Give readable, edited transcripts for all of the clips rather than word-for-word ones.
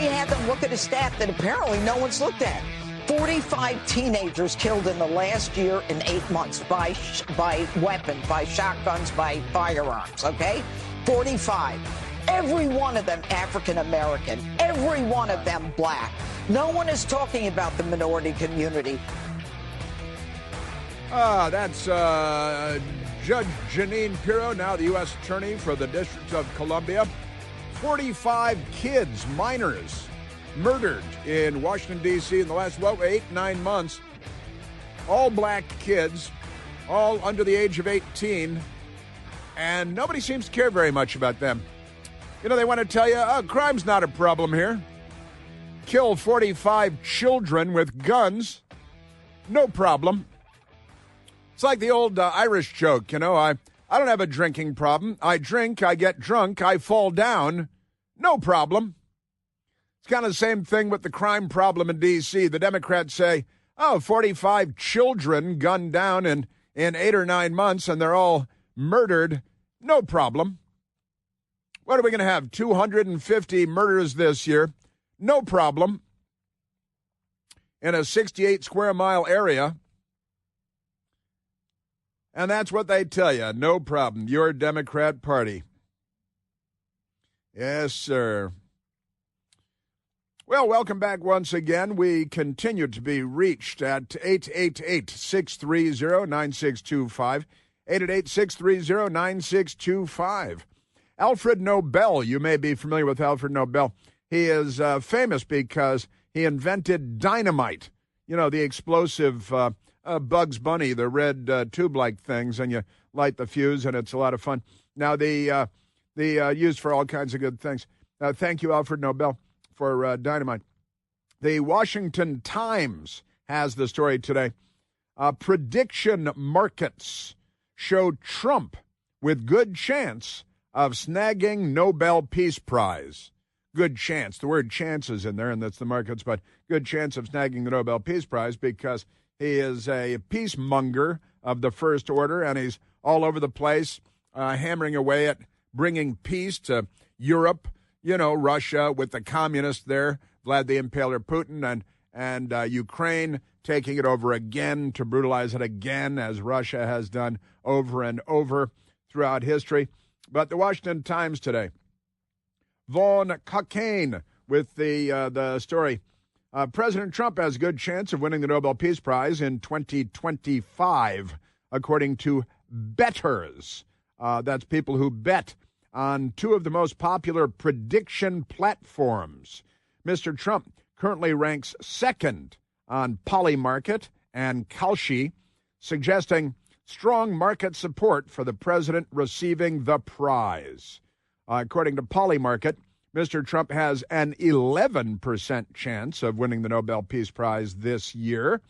he had them look at a stat that apparently no one's looked at. 45 teenagers killed in the last year in 8 months by weapons, by shotguns, by firearms, okay? 45. Every one of them African-American. Every one of them black. No one is talking about the minority community. That's Judge Jeanine Pirro, now the U.S. Attorney for the District of Columbia. 45 kids, minors, murdered in Washington, D.C. in the last, 8-9 months. All black kids, all under the age of 18, and nobody seems to care very much about them. You know, they want to tell you, crime's not a problem here. Kill 45 children with guns, no problem. It's like the old Irish joke, you know, I don't have a drinking problem. I drink, I get drunk, I fall down, no problem. It's kind of the same thing with the crime problem in D.C. The Democrats say, 45 children gunned down in 8 or 9 months, and they're all murdered, no problem. What are we going to have, 250 murders this year? No problem. In a 68-square-mile area. And that's what they tell you. No problem. Your Democrat Party. Yes, sir. Well, welcome back once again. We continue to be reached at 888-630-9625. 888-630-9625. Alfred Nobel. You may be familiar with Alfred Nobel. He is famous because he invented dynamite. You know, the explosive Bugs Bunny, the red tube-like things, and you light the fuse, and it's a lot of fun. Now, the used for all kinds of good things. Thank you, Alfred Nobel, for dynamite. The Washington Times has the story today. Prediction markets show Trump with good chance of snagging Nobel Peace Prize. Good chance. The word chance is in there, and that's the markets, but good chance of snagging the Nobel Peace Prize because he is a peacemonger of the first order, and he's all over the place, hammering away at bringing peace to Europe, you know, Russia with the communists there, Vlad the Impaler Putin, and Ukraine taking it over again to brutalize it again, as Russia has done over and over throughout history. But the Washington Times today, Vaughn Cockayne with the story. President Trump has a good chance of winning the Nobel Peace Prize in 2025, according to bettors. That's people who bet on two of the most popular prediction platforms. Mr. Trump currently ranks second on Polymarket and Kalshi, suggesting strong market support for the president receiving the prize. According to Polymarket, Mr. Trump has an 11% chance of winning the Nobel Peace Prize this year.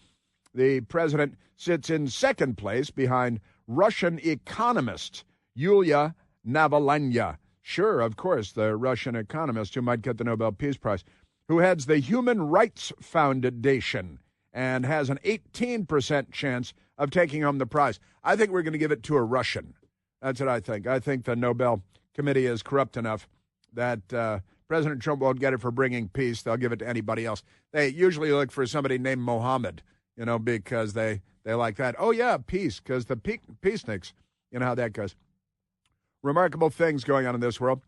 The president sits in second place behind Russian economist Yulia Navalny. Sure, of course, the Russian economist who might get the Nobel Peace Prize, who heads the Human Rights Foundation and has an 18% chance of taking home the prize. I think we're going to give it to a Russian. That's what I think. I think the Nobel Committee is corrupt enough that President Trump won't get it for bringing peace. They'll give it to anybody else. They usually look for somebody named Mohammed, you know, because they like that. Oh, yeah, peace, because the peaceniks, you know how that goes. Remarkable things going on in this world.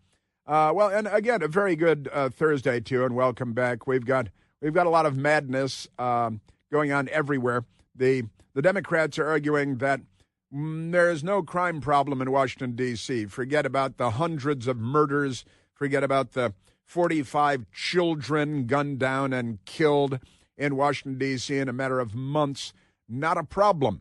Well, and again, a very good Thursday to you, and welcome back. We've got a lot of madness going on everywhere. The Democrats are arguing that there is no crime problem in Washington, D.C. Forget about the hundreds of murders. Forget about the 45 children gunned down and killed in Washington, D.C. in a matter of months. Not a problem.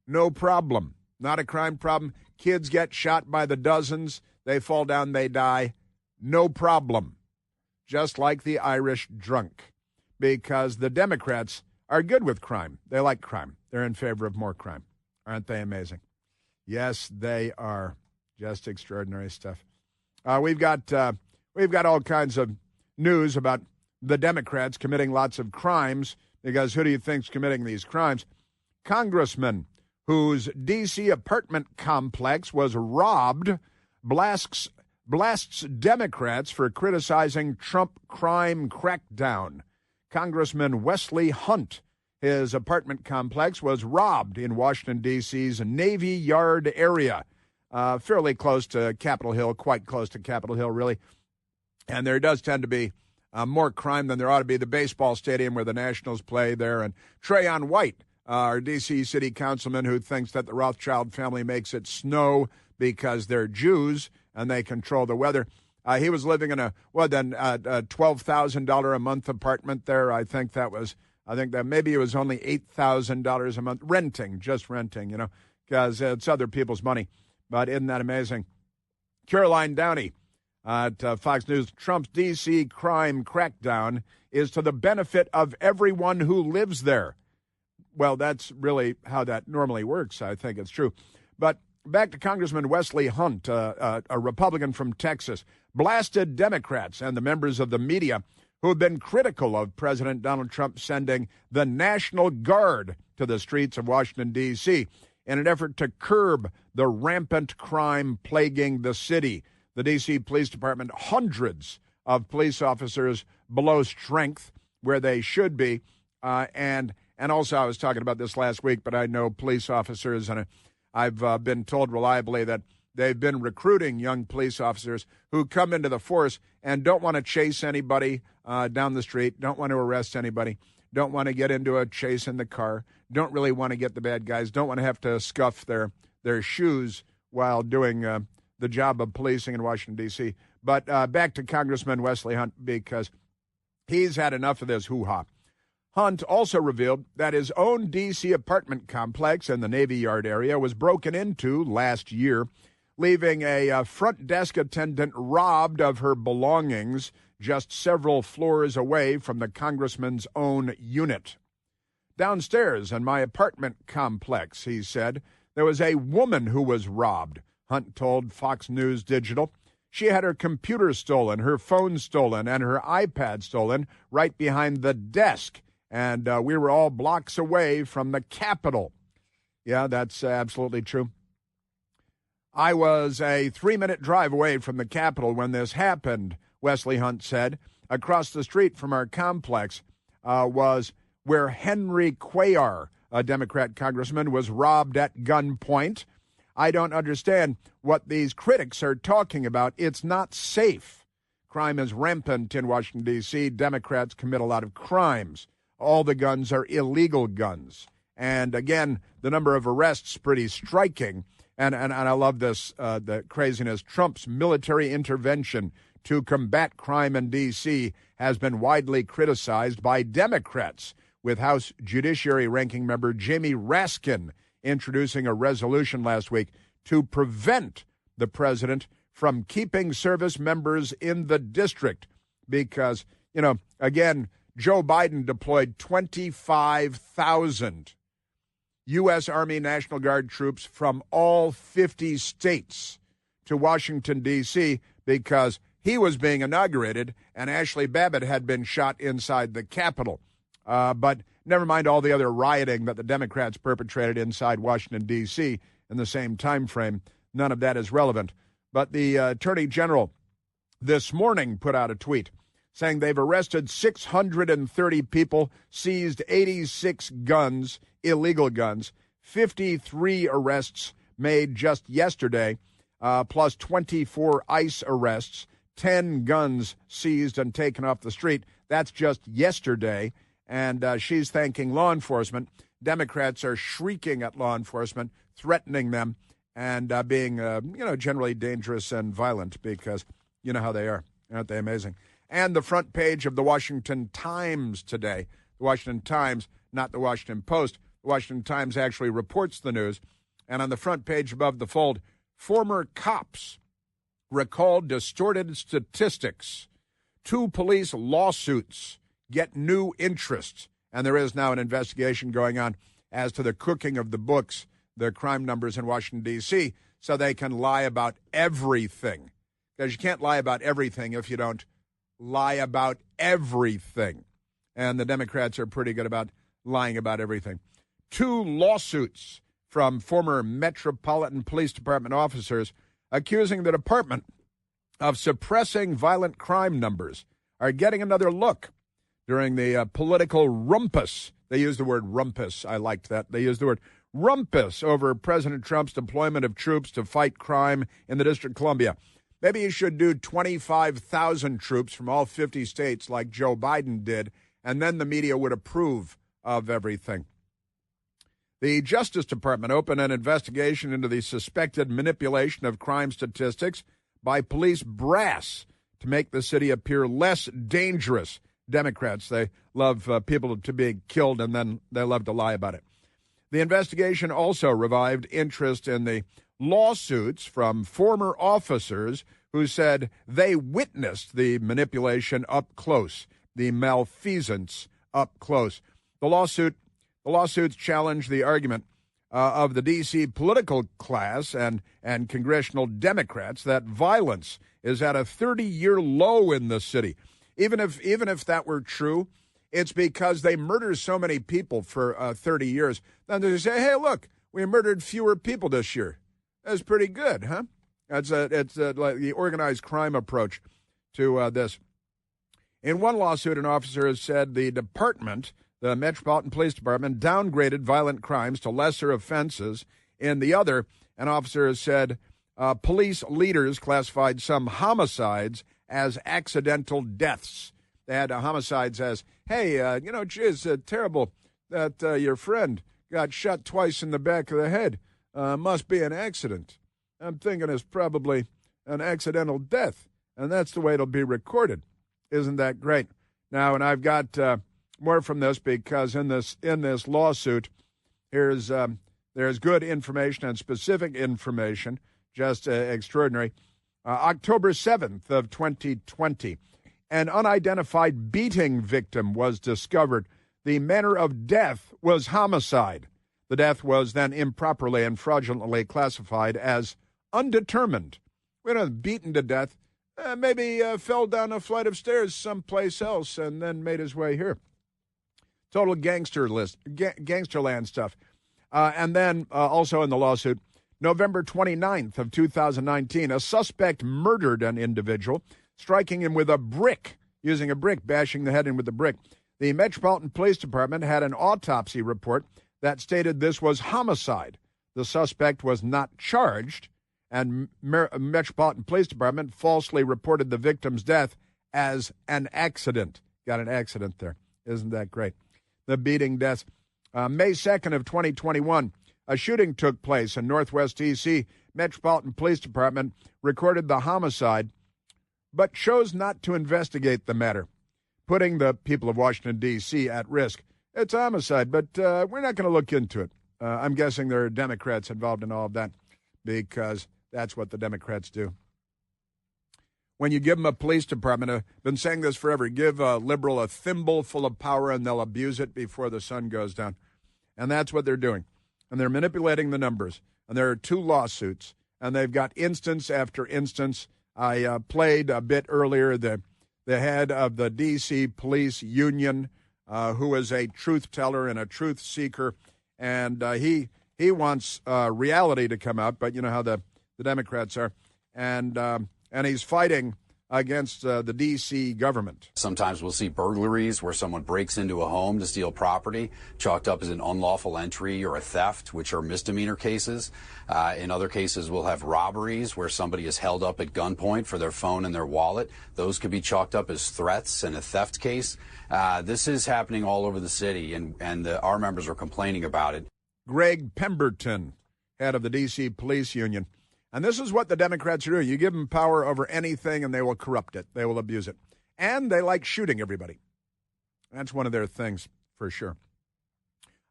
No problem. Not a crime problem. Kids get shot by the dozens. They fall down, they die. No problem. Just like the Irish drunk. Because the Democrats are good with crime. They like crime. They're in favor of more crime. Aren't they amazing? Yes, they are. Just extraordinary stuff. We've got all kinds of news about the Democrats committing lots of crimes, because who do you think's committing these crimes? Congressman whose D.C. apartment complex was robbed blasts blasts Democrats for criticizing Trump crime crackdown. Congressman Wesley Hunt, his apartment complex was robbed in Washington, D.C.'s Navy Yard area, fairly close to Capitol Hill, quite close to Capitol Hill, really. And there does tend to be more crime than there ought to be. The baseball stadium where the Nationals play there. And Trayon White, our D.C. city councilman who thinks that the Rothschild family makes it snow because they're Jews and they control the weather. He was living in a $12,000 a month apartment there. I think that maybe it was only $8,000 a month, just renting, because it's other people's money. But isn't that amazing? Caroline Downey at Fox News, Trump's D.C. crime crackdown is to the benefit of everyone who lives there. Well, that's really how that normally works. I think it's true. But back to Congressman Wesley Hunt, a Republican from Texas, blasted Democrats and the members of the media who have been critical of President Donald Trump sending the National Guard to the streets of Washington, D.C. in an effort to curb the rampant crime plaguing the city. The D.C. Police Department, hundreds of police officers below strength where they should be. And also, I was talking about this last week, but I know police officers, and I've been told reliably that they've been recruiting young police officers who come into the force and don't want to chase anybody down the street, don't want to arrest anybody, don't want to get into a chase in the car, don't really want to get the bad guys, don't want to have to scuff their shoes while doing the job of policing in Washington, D.C. But back to Congressman Wesley Hunt, because he's had enough of this hoo-ha. Hunt also revealed that his own D.C. apartment complex in the Navy Yard area was broken into last year, leaving a front desk attendant robbed of her belongings just several floors away from the congressman's own unit. Downstairs in my apartment complex, he said, there was a woman who was robbed, Hunt told Fox News Digital. She had her computer stolen, her phone stolen, and her iPad stolen right behind the desk. And we were all blocks away from the Capitol. Yeah, that's absolutely true. I was a 3-minute drive away from the Capitol when this happened, Wesley Hunt said. Across the street from our complex was where Henry Cuellar, a Democrat congressman, was robbed at gunpoint. I don't understand what these critics are talking about. It's not safe. Crime is rampant in Washington, D.C. Democrats commit a lot of crimes. All the guns are illegal guns. And again, the number of arrests pretty striking. And I love this, the craziness. Trump's military intervention to combat crime in D.C. has been widely criticized by Democrats, with House Judiciary Ranking Member Jamie Raskin introducing a resolution last week to prevent the president from keeping service members in the district. Because, again, Joe Biden deployed 25,000 U.S. Army National Guard troops from all 50 states to Washington, D.C. because he was being inaugurated and Ashley Babbitt had been shot inside the Capitol. But never mind all the other rioting that the Democrats perpetrated inside Washington, D.C. in the same time frame. None of that is relevant. But the Attorney General this morning put out a tweet saying they've arrested 630 people, seized 86 guns, illegal guns, 53 arrests made just yesterday, plus 24 ICE arrests, 10 guns seized and taken off the street. That's just yesterday. And she's thanking law enforcement. Democrats are shrieking at law enforcement, threatening them, and being, generally dangerous and violent because you know how they are. Aren't they amazing? And the front page of the Washington Times today, the Washington Times, not the Washington Post. The Washington Times actually reports the news. And on the front page above the fold, former cops recall distorted statistics. 2 police lawsuits get new interest. And there is now an investigation going on as to the cooking of the books, the crime numbers in Washington, D.C., so they can lie about everything. Because you can't lie about everything if you don't lie about everything. And the Democrats are pretty good about lying about everything. 2 lawsuits from former Metropolitan Police Department officers accusing the department of suppressing violent crime numbers are getting another look during the political rumpus. They used the word rumpus. I liked that. They used the word rumpus over President Trump's deployment of troops to fight crime in the District of Columbia. Maybe you should do 25,000 troops from all 50 states like Joe Biden did, and then the media would approve of everything. The Justice Department opened an investigation into the suspected manipulation of crime statistics by police brass to make the city appear less dangerous. Democrats, they love people to be killed, and then they love to lie about it. The investigation also revived interest in the lawsuits from former officers who said they witnessed the manipulation up close, the malfeasance up close. The lawsuits challenge the argument of the D.C. political class and congressional Democrats that violence is at a 30-year low in the city. Even if that were true, it's because they murdered so many people for 30 years. Then they say, hey, look, we murdered fewer people this year. That's pretty good, huh? It's like the organized crime approach to this. In one lawsuit, an officer has said the department, the Metropolitan Police Department, downgraded violent crimes to lesser offenses. In the other, an officer has said police leaders classified some homicides as accidental deaths. They had homicides as, hey, it's terrible that your friend got shot twice in the back of the head. Must be an accident. I'm thinking it's probably an accidental death, and that's the way it'll be recorded. Isn't that great? Now, and I've got more from this because in this lawsuit, there's good information and specific information, just extraordinary. October 7th of 2020, an unidentified beating victim was discovered. The manner of death was homicide. The death was then improperly and fraudulently classified as undetermined. We don't have beaten to death. Maybe fell down a flight of stairs someplace else and then made his way here. Total gangsterland stuff. And then also in the lawsuit, November 29th of 2019, a suspect murdered an individual, striking him with a brick, using a brick, bashing the head in with a brick. The Metropolitan Police Department had an autopsy report that stated this was homicide. The suspect was not charged, and Metropolitan Police Department falsely reported the victim's death as an accident. Got an accident there. Isn't that great? The beating deaths. May 2nd of 2021, a shooting took place in Northwest D.C. Metropolitan Police Department recorded the homicide, but chose not to investigate the matter, putting the people of Washington, D.C. at risk. It's homicide, but we're not going to look into it. I'm guessing there are Democrats involved in all of that because that's what the Democrats do. When you give them a police department, I've been saying this forever, give a liberal a thimble full of power and they'll abuse it before the sun goes down. And that's what they're doing. And they're manipulating the numbers. And there are 2 lawsuits, and they've got instance after instance. I played a bit earlier the head of the D.C. Police Union, who is a truth teller and a truth seeker, and he wants reality to come out, but you know how the Democrats are, and he's fighting against the D.C. government. Sometimes we'll see burglaries where someone breaks into a home to steal property, chalked up as an unlawful entry or a theft, which are misdemeanor cases. In other cases, we'll have robberies where somebody is held up at gunpoint for their phone and their wallet. Those could be chalked up as threats in a theft case. This is happening all over the city, and our members are complaining about it. Greg Pemberton, head of the D.C. Police Union. And this is what the Democrats are doing. You give them power over anything, and they will corrupt it. They will abuse it. And they like shooting everybody. That's one of their things, for sure.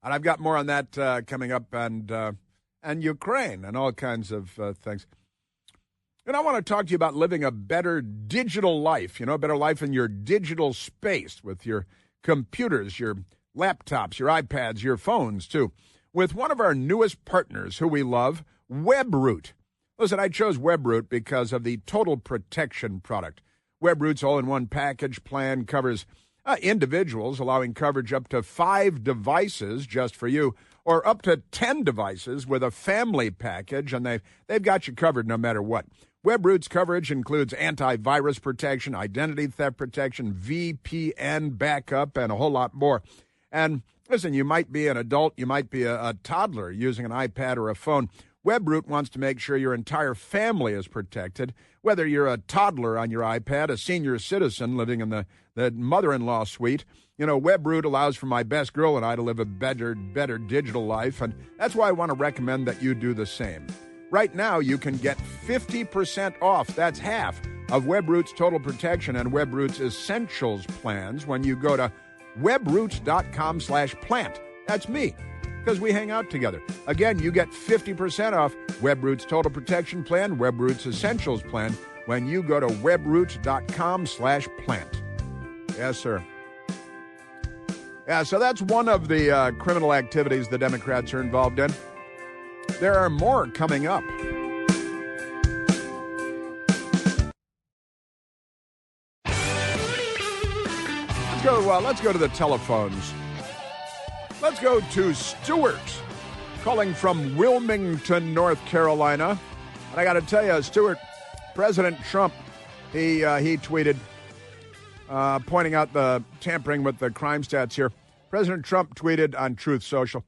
And I've got more on that coming up, and Ukraine, and all kinds of things. And I want to talk to you about living a better digital life, a better life in your digital space with your computers, your laptops, your iPads, your phones, too, with one of our newest partners who we love, WebRoot. Listen, I chose WebRoot because of the Total Protection product. WebRoot's all-in-one package plan covers individuals, allowing coverage up to 5 devices just for you, or up to 10 devices with a family package, and they've got you covered no matter what. WebRoot's coverage includes antivirus protection, identity theft protection, VPN backup, and a whole lot more. And listen, you might be an adult, you might be a toddler using an iPad or a phone. WebRoot wants to make sure your entire family is protected, whether you're a toddler on your iPad, a senior citizen living in the mother-in-law suite. You know, WebRoot allows for my best girl and I to live a better digital life, and that's why I want to recommend that you do the same. Right now, you can get 50% off, that's half, of WebRoot's Total Protection and WebRoot's Essentials plans when you go to webroot.com/plant. That's me, because we hang out together. Again, you get 50% off WebRoot's Total Protection plan, WebRoot's Essentials plan, when you go to webroot.com/plant. Yes, sir. Yeah, so that's one of the criminal activities the Democrats are involved in. There are more coming up. Let's go to the telephones. Let's go to Stuart, calling from Wilmington, North Carolina. And I got to tell you, Stuart, President Trump, he tweeted, pointing out the tampering with the crime stats here. President Trump tweeted on Truth Social,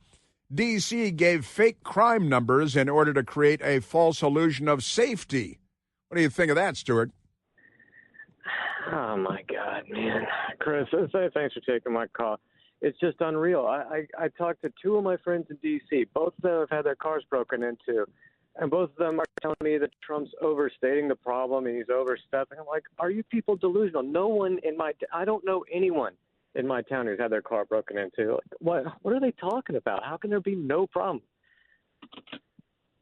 D.C. gave fake crime numbers in order to create a false illusion of safety. What do you think of that, Stuart? Oh, my God, man. Chris, thanks for taking my call. It's just unreal. I talked to two of my friends in D.C. Both of them have had their cars broken into, and both of them are telling me that Trump's overstating the problem and he's overstepping. I'm like, are you people delusional? No one in I don't know anyone in my town who's had their car broken into. What are they talking about? How can there be no problem?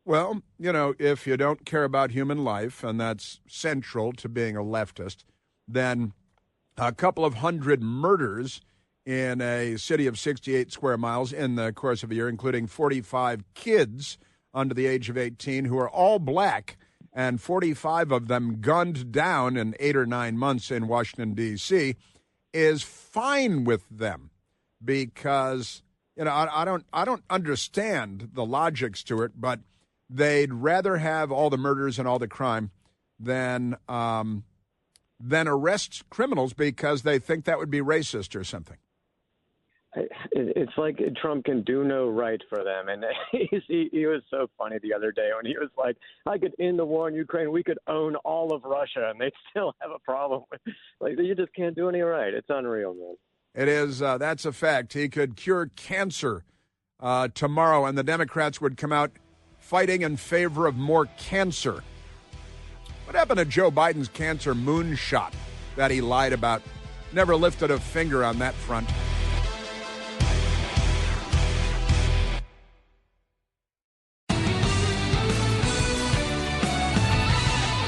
Well, you know, if you don't care about human life, and that's central to being a leftist, then a couple of hundred murders in a city of 68 square miles in the course of a year, including 45 kids under the age of 18 who are all black, and 45 of them gunned down in 8 or 9 months in Washington, D.C., is fine with them because, you know, I don't understand the logic, Stuart, but they'd rather have all the murders and all the crime than arrest criminals because they think that would be racist or something. It's like Trump can do no right for them. And he was so funny the other day when he was like, I could end the war in Ukraine. We could own all of Russia, and they'd still have a problem with it. Like, you just can't do any right. It's unreal, man. It is. That's a fact. He could cure cancer tomorrow, and the Democrats would come out fighting in favor of more cancer. What happened to Joe Biden's cancer moonshot that he lied about? Never lifted a finger on that front.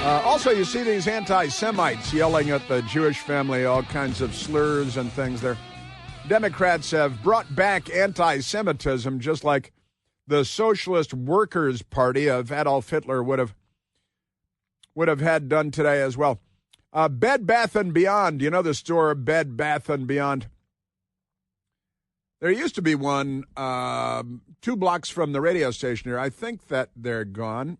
Also, you see these anti-Semites yelling at the Jewish family all kinds of slurs and things there. Democrats have brought back anti-Semitism just like the Socialist Workers' Party of Adolf Hitler would have had done today as well. Bed Bath & Beyond, you know the store Bed Bath & Beyond? There used to be one 2 blocks from the radio station here. I think that they're gone.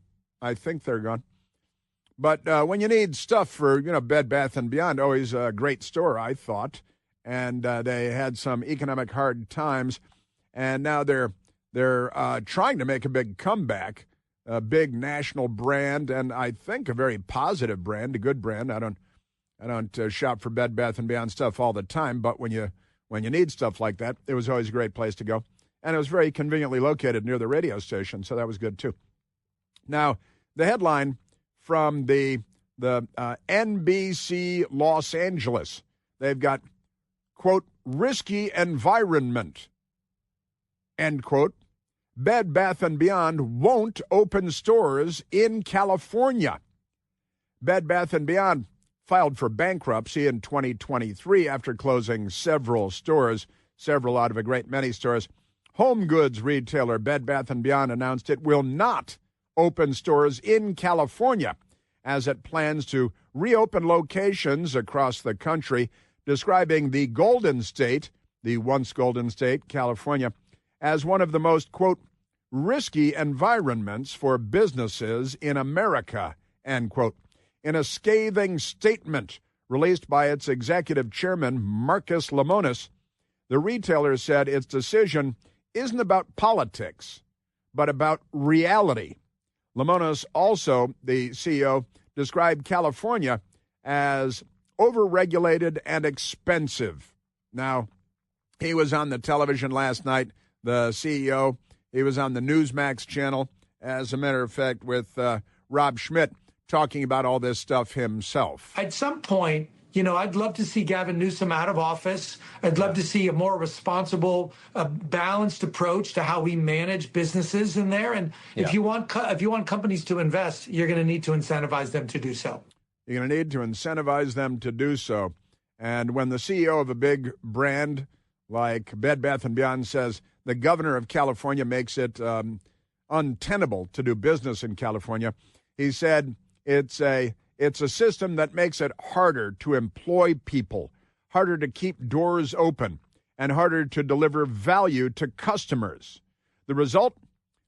But when you need stuff for, you know, Bed Bath & Beyond, always a great store, I thought. And they had some economic hard times. And now they're trying to make a big comeback, a big national brand, and I think a very positive brand, a good brand. I don't shop for Bed Bath & Beyond stuff all the time, but when you need stuff like that, it was always a great place to go. And it was very conveniently located near the radio station, so that was good too. Now, the headline from the NBC Los Angeles, they've got, quote, risky environment, end quote. Bed Bath & Beyond won't open stores in California. Bed Bath & Beyond filed for bankruptcy in 2023 after closing several stores, several out of a great many stores. Home goods retailer Bed Bath & Beyond announced it will not open stores in California as it plans to reopen locations across the country, describing the Golden State, the once Golden State, California, as one of the most, quote, risky environments for businesses in America, end quote. In a scathing statement released by its executive chairman, Marcus Lemonis, the retailer said its decision isn't about politics, but about reality. Lemonis, also the CEO, described California as overregulated and expensive. Now, he was on the television last night, the CEO. He was on the Newsmax channel, as a matter of fact, with Rob Schmidt, talking about all this stuff himself. At some point, I'd love to see Gavin Newsom out of office. I'd love to see a more responsible, balanced approach to how we manage businesses in there. And if you want companies to invest, you're going to need to incentivize them to do so. You're going to need to incentivize them to do so. And when the CEO of a big brand like Bed Bath & Beyond says the governor of California makes it untenable to do business in California, he said it's a system that makes it harder to employ people, harder to keep doors open, and harder to deliver value to customers. The result?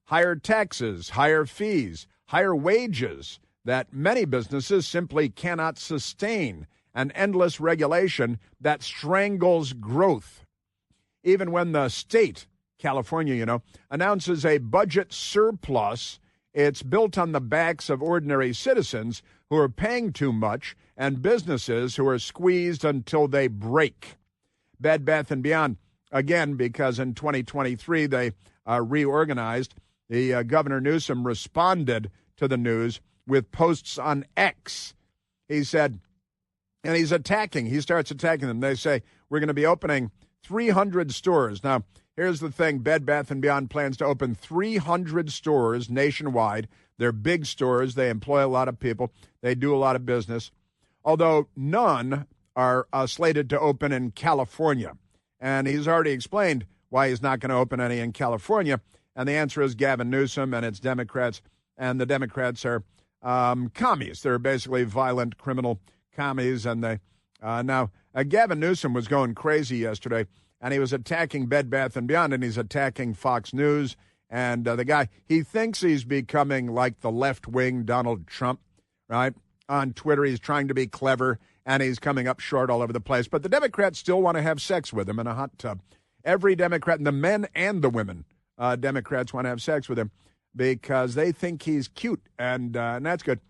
Higher taxes, higher fees, higher wages that many businesses simply cannot sustain, and endless regulation that strangles growth. Even when the state, California, announces a budget surplus, it's built on the backs of ordinary citizens who are paying too much and businesses who are squeezed until they break. Bed Bath & Beyond, again, because in 2023 they reorganized, the Governor Newsom responded to the news with posts on X. He said, and he starts attacking them. They say, we're going to be opening 300 stores. Now, here's the thing. Bed Bath & Beyond plans to open 300 stores nationwide. They're big stores. They employ a lot of people. They do a lot of business, although none are slated to open in California. And he's already explained why he's not going to open any in California. And the answer is Gavin Newsom and its Democrats. And the Democrats are commies. They're basically violent criminal commies. And they now Gavin Newsom was going crazy yesterday, and he was attacking Bed Bath & Beyond, and he's attacking Fox News. And the guy, he thinks he's becoming like the left-wing Donald Trump, right? On Twitter, he's trying to be clever, and he's coming up short all over the place. But the Democrats still want to have sex with him in a hot tub. Every Democrat, the men and the women, Democrats want to have sex with him because they think he's cute, and that's good.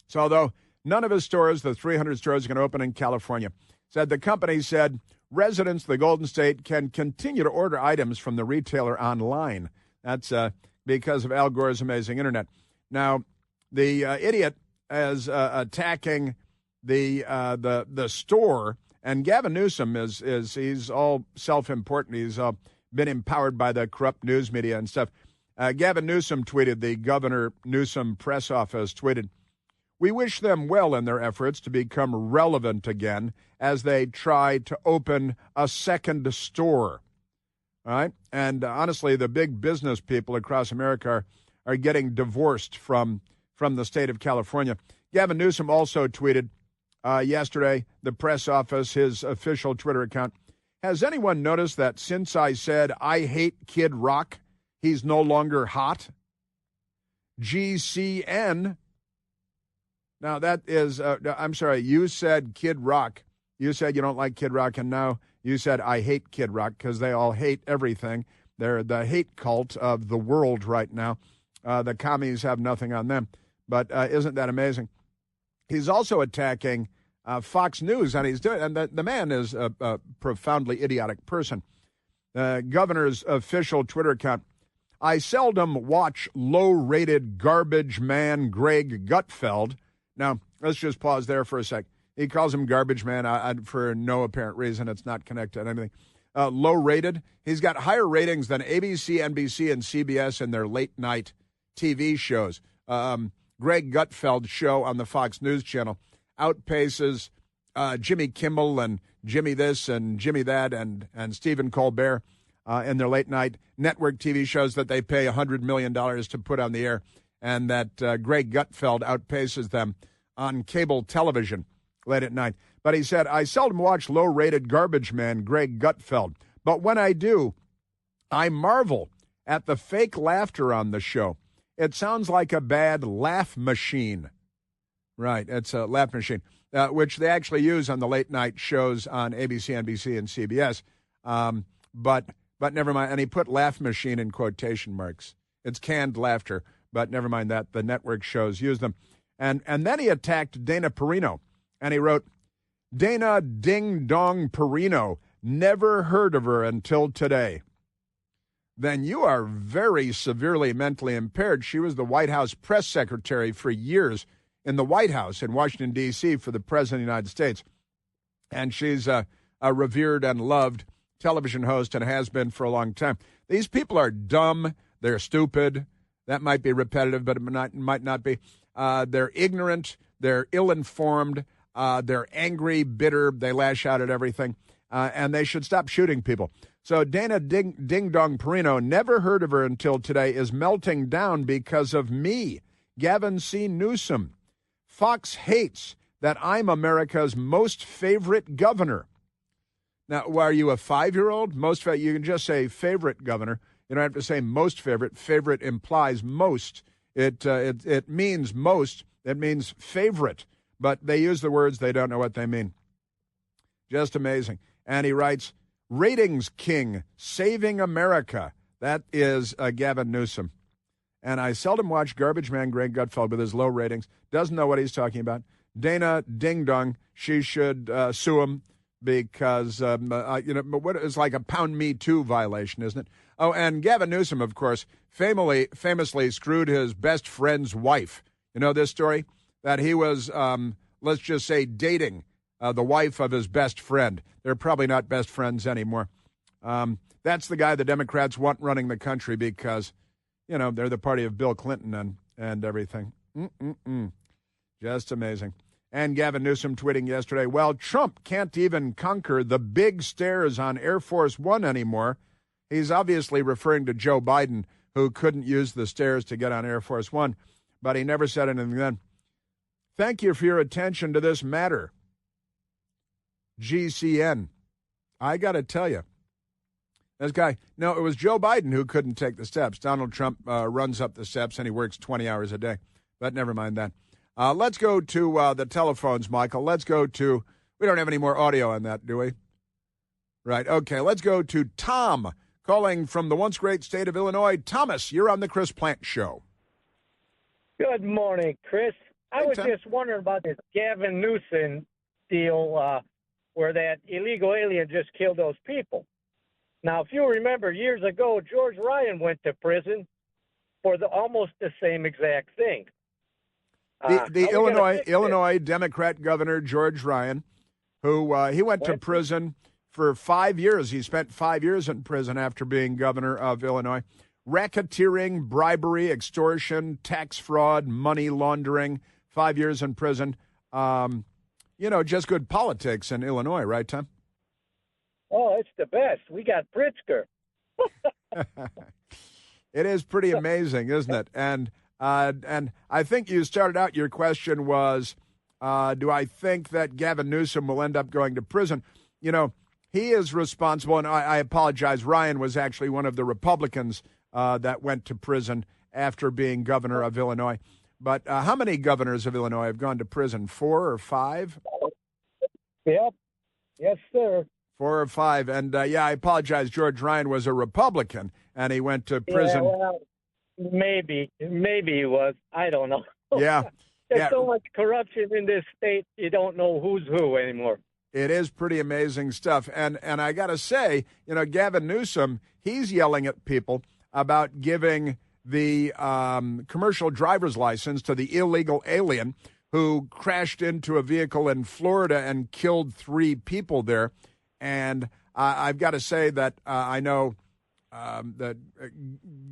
So although none of his stores, the 300 stores, are going to open in California, the company said residents of the Golden State can continue to order items from the retailer online. That's because of Al Gore's amazing internet. Now, the idiot is attacking the store, and Gavin Newsom is he's all self-important. He's been empowered by the corrupt news media and stuff. Gavin Newsom tweeted, the Governor Newsom press office tweeted, "We wish them well in their efforts to become relevant again as they try to open a second store." All right? And honestly, the big business people across America are getting divorced from the state of California. Gavin Newsom also tweeted yesterday, the press office, his official Twitter account, "Has anyone noticed that since I said I hate Kid Rock, he's no longer hot? GCN." Now, that is, I'm sorry, you said Kid Rock. You said you don't like Kid Rock, and now you said I hate Kid Rock because they all hate everything. They're the hate cult of the world right now. The commies have nothing on them. But isn't that amazing? He's also attacking Fox News, and he's doing, and the man is a profoundly idiotic person. The governor's official Twitter account, "I seldom watch low-rated garbage man Greg Gutfeld." Now, let's just pause there for a sec. He calls him garbage man for no apparent reason. It's not connected to anything. Low-rated. He's got higher ratings than ABC, NBC, and CBS in their late-night TV shows. Greg Gutfeld's show on the Fox News channel outpaces Jimmy Kimmel and Jimmy this and Jimmy that and Stephen Colbert in their late-night network TV shows that they pay $100 million to put on the air, and that Greg Gutfeld outpaces them on cable television late at night. But he said, "I seldom watch low-rated garbage man Greg Gutfeld, but when I do, I marvel at the fake laughter on the show. It sounds like a bad laugh machine." Right. It's a laugh machine, which they actually use on the late night shows on ABC, NBC, and CBS. But never mind. And he put laugh machine in quotation marks. It's canned laughter, but never mind that. The network shows use them. And then he attacked Dana Perino, and he wrote, Dana Ding Dong Perino, never heard of her until today. Then you are very severely mentally impaired. She was the White House press secretary for years in the White House in Washington, D.C. for the President of the United States. And she's a revered and loved television host and has been for a long time. These people are dumb. They're stupid. That might be repetitive, but it might not be. They're ignorant. They're ill-informed. They're angry, bitter. They lash out at everything. And they should stop shooting people. So Dana Ding Dong Perino, never heard of her until today, is melting down because of me, Gavin C. Newsom. Fox hates that I'm America's most favorite governor. Now, are you a 5-year-old? You can just say favorite governor. You don't have to say most favorite. Favorite implies most. It means most. It means favorite. But they use the words, they don't know what they mean. Just amazing. And he writes, ratings king, saving America. That is Gavin Newsom. And I seldom watch Garbage Man Greg Gutfeld with his low ratings. Doesn't know what he's talking about. Dana Ding Dong, she should sue him because, what is like a pound me too violation, isn't it? Oh, and Gavin Newsom, of course, famously screwed his best friend's wife. You know this story? That he was, let's just say, dating the wife of his best friend. They're probably not best friends anymore. That's the guy the Democrats want running the country because, they're the party of Bill Clinton and everything. Just amazing. And Gavin Newsom tweeting yesterday, well, Trump can't even conquer the big stairs on Air Force One anymore. He's obviously referring to Joe Biden, who couldn't use the stairs to get on Air Force One, but he never said anything then. Thank you for your attention to this matter. GCN. I got to tell you, this guy, no, it was Joe Biden who couldn't take the steps. Donald Trump runs up the steps and he works 20 hours a day. But never mind that. Let's go to the telephones, Michael. We don't have any more audio on that, do we? Right, okay. Let's go to Tom, calling from the once great state of Illinois. Thomas, you're on the Chris Plant Show. Good morning, Chris. I was Tom. just wondering about this Gavin Newsom deal where that illegal alien just killed those people. Now, if you remember, years ago, George Ryan went to prison for almost the same exact thing. The Illinois Democrat governor, George Ryan, who he went to prison for 5 years. He spent 5 years in prison after being governor of Illinois. Racketeering, bribery, extortion, tax fraud, money laundering, 5 years in prison. Just good politics in Illinois, right, Tom? Oh, it's the best. We got Pritzker. It is pretty amazing, isn't it? And I think you started out, your question was, do I think that Gavin Newsom will end up going to prison? He is responsible, and I apologize, Ryan was actually one of the Republicans that went to prison after being governor of Illinois. But how many governors of Illinois have gone to prison? 4 or 5? Yep. Yes, sir. 4 or 5. And, I apologize, George Ryan was a Republican, and he went to prison. Yeah, well, maybe he was. I don't know. Yeah. There's so much corruption in this state, you don't know who's who anymore. It is pretty amazing stuff. And I got to say, Gavin Newsom, he's yelling at people about giving the commercial driver's license to the illegal alien who crashed into a vehicle in Florida and killed 3 people there. And I've got to say that I know the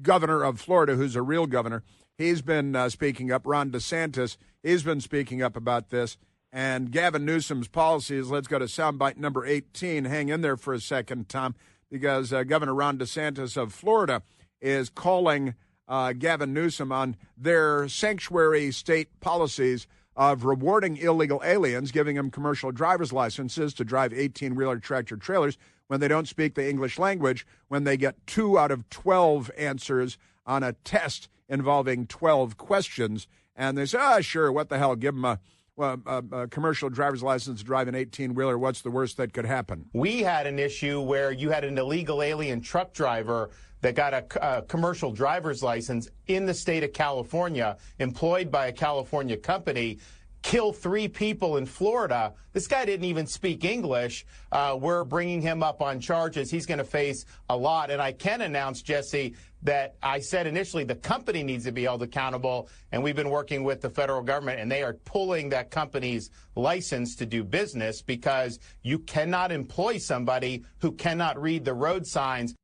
governor of Florida, who's a real governor, he's been speaking up. Ron DeSantis, he's been speaking up about this. And Gavin Newsom's policies, let's go to soundbite number 18. Hang in there for a second, Tom, because Governor Ron DeSantis of Florida is calling Gavin Newsom on their sanctuary state policies of rewarding illegal aliens, giving them commercial driver's licenses to drive 18-wheeler tractor trailers when they don't speak the English language, when they get 2 out of 12 answers on a test involving 12 questions, And they say, sure, what the hell, give them a commercial driver's license to drive an 18-wheeler. What's the worst that could happen? We had an issue where you had an illegal alien truck driver that got a commercial driver's license in the state of California, employed by a California company, kill 3 people in Florida. This guy didn't even speak English. We're bringing him up on charges. He's going to face a lot. And I can announce, Jesse, that I said initially the company needs to be held accountable, and we've been working with the federal government, and they are pulling that company's license to do business because you cannot employ somebody who cannot read the road signs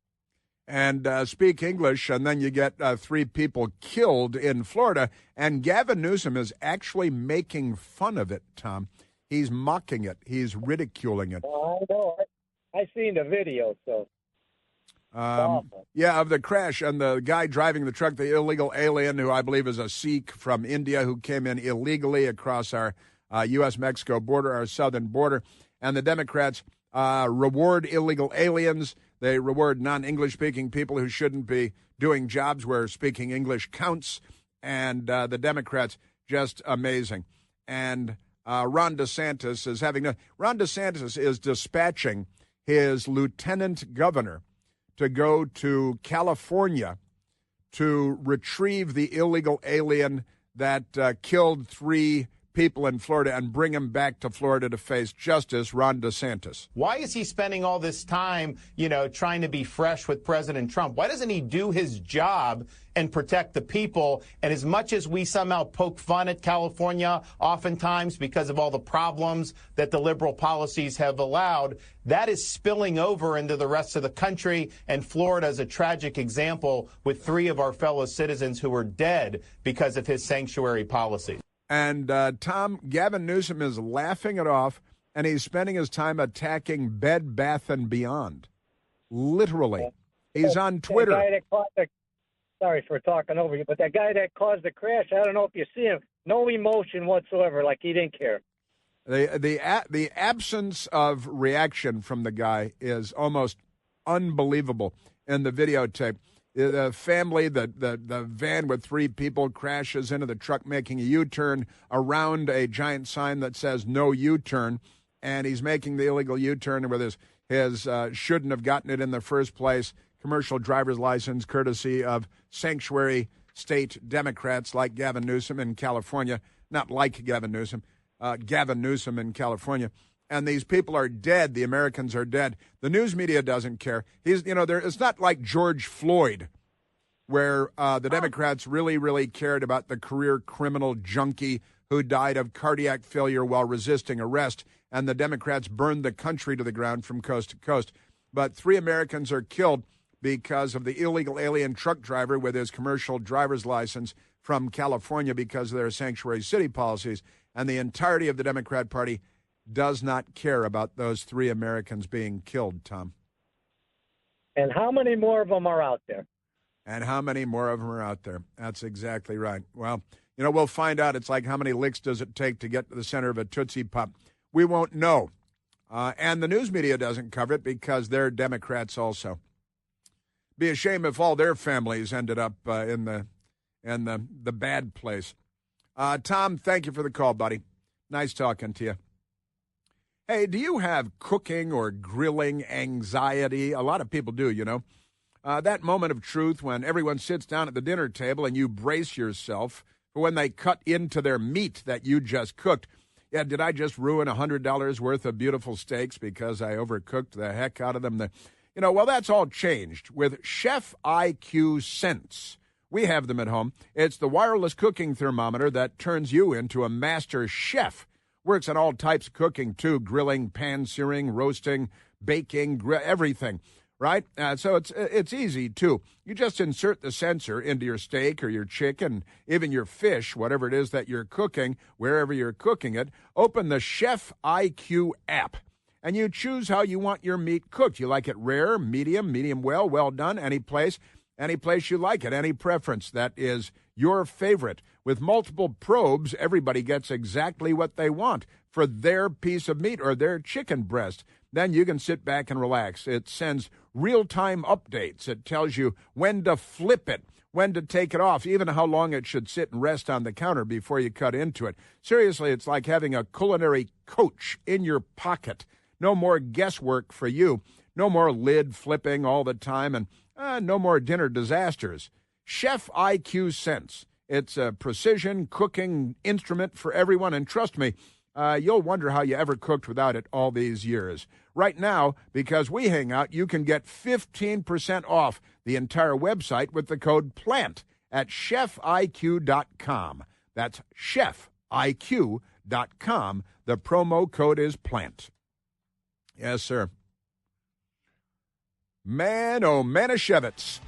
and speak English, and then you get 3 people killed in Florida. And Gavin Newsom is actually making fun of it, Tom. He's mocking it. He's ridiculing it. I know. I seen the video, so. Yeah, of the crash, and the guy driving the truck, the illegal alien, who I believe is a Sikh from India who came in illegally across our U.S.-Mexico border, our southern border. And the Democrats reward illegal aliens. They reward non-English speaking people who shouldn't be doing jobs where speaking English counts. And the Democrats, just amazing. And Ron DeSantis is dispatching his lieutenant governor to go to California to retrieve the illegal alien that killed 3 people in Florida and bring him back to Florida to face justice, Ron DeSantis. Why is he spending all this time, trying to be fresh with President Trump? Why doesn't he do his job and protect the people? And as much as we somehow poke fun at California, oftentimes because of all the problems that the liberal policies have allowed, that is spilling over into the rest of the country. And Florida is a tragic example with 3 of our fellow citizens who are dead because of his sanctuary policies. And, Tom, Gavin Newsom is laughing it off, and he's spending his time attacking Bed Bath & Beyond. Literally. He's on Twitter. Sorry for talking over you, but that guy that caused the crash, I don't know if you see him, no emotion whatsoever, like he didn't care. The absence of reaction from the guy is almost unbelievable in the videotape. The family, the van with 3 people crashes into the truck, making a U-turn around a giant sign that says no U-turn, and he's making the illegal U-turn with his shouldn't have gotten it in the first place commercial driver's license, courtesy of sanctuary state Democrats like Gavin Newsom in California, not like Gavin Newsom in California. And these people are dead. The Americans are dead. The news media doesn't care. It's not like George Floyd, where the Democrats really, really cared about the career criminal junkie who died of cardiac failure while resisting arrest, and the Democrats burned the country to the ground from coast to coast. But 3 Americans are killed because of the illegal alien truck driver with his commercial driver's license from California because of their sanctuary city policies, and the entirety of the Democrat Party does not care about those 3 Americans being killed, Tom. And how many more of them are out there? And how many more of them are out there? That's exactly right. Well, we'll find out. It's like how many licks does it take to get to the center of a Tootsie Pop? We won't know. And the news media doesn't cover it because they're Democrats also. Be a shame if all their families ended up in the bad place. Tom, thank you for the call, buddy. Nice talking to you. Hey, do you have cooking or grilling anxiety? A lot of people do, that moment of truth when everyone sits down at the dinner table and you brace yourself for when they cut into their meat that you just cooked. Yeah, did I just ruin $100 worth of beautiful steaks because I overcooked the heck out of them? Well, that's all changed with Chef IQ Sense. We have them at home. It's the wireless cooking thermometer that turns you into a master chef. Works on all types of cooking, too, grilling, pan-searing, roasting, baking, everything, right? So it's easy, too. You just insert the sensor into your steak or your chicken, even your fish, whatever it is that you're cooking, wherever you're cooking it. Open the Chef IQ app, and you choose how you want your meat cooked. You like it rare, medium well, well done, any place you like it, any preference that is your favorite. With multiple probes, everybody gets exactly what they want. for their piece of meat or their chicken breast. Then you can sit back and relax. It sends real-time updates. It tells you when to flip it, when to take it off, even how long it should sit and rest on the counter before you cut into it. Seriously, it's like having a culinary coach in your pocket. No more guesswork for you. No more lid flipping all the time, and no more dinner disasters. Chef IQ Sense. It's a precision cooking instrument for everyone, and trust me, you'll wonder how you ever cooked without it all these years. Right now, because we hang out, you can get 15% off the entire website with the code PLANT at chefiq.com. That's chefiq.com. The promo code is PLANT. Yes, sir. Man, oh, Manischewitz.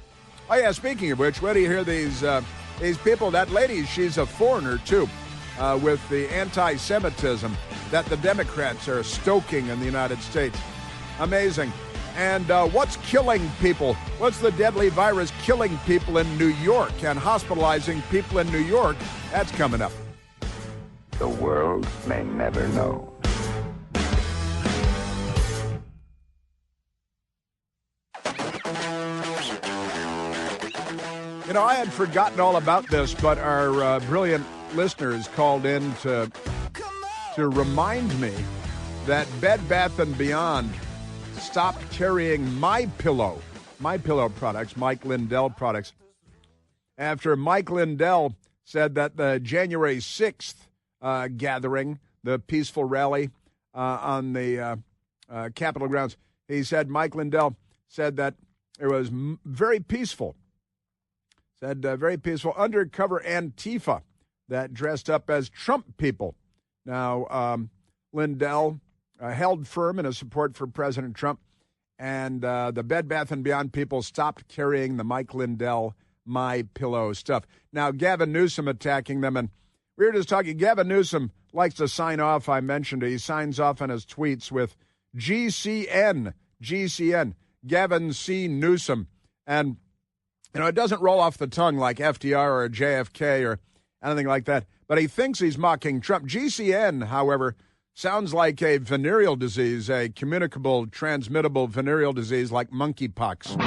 Oh, yeah, speaking of which, where do you hear these people? That lady, she's a foreigner, too, with the anti-Semitism that the Democrats are stoking in the United States. Amazing. And what's killing people? What's the deadly virus killing people in New York and hospitalizing people in New York? That's coming up. The world may never know. You know, I had forgotten all about this, but our brilliant listeners called in to remind me that Bed Bath & Beyond stopped carrying My Pillow products, Mike Lindell products, after Mike Lindell said that the January 6th gathering, the peaceful rally on the Capitol grounds, he said, Mike Lindell said that it was very peaceful. Said very peaceful, undercover Antifa that dressed up as Trump people. Now, Lindell held firm in his support for President Trump, and the Bed Bath & Beyond people stopped carrying the Mike Lindell My Pillow stuff. Now, Gavin Newsom attacking them, and we were just talking. Gavin Newsom likes to sign off. I mentioned it. He signs off on his tweets with GCN, Gavin C. Newsom, and you know, it doesn't roll off the tongue like FDR or JFK or anything like that, but he thinks he's mocking Trump. GCN, however, sounds like a venereal disease, a communicable, transmittable venereal disease like monkeypox.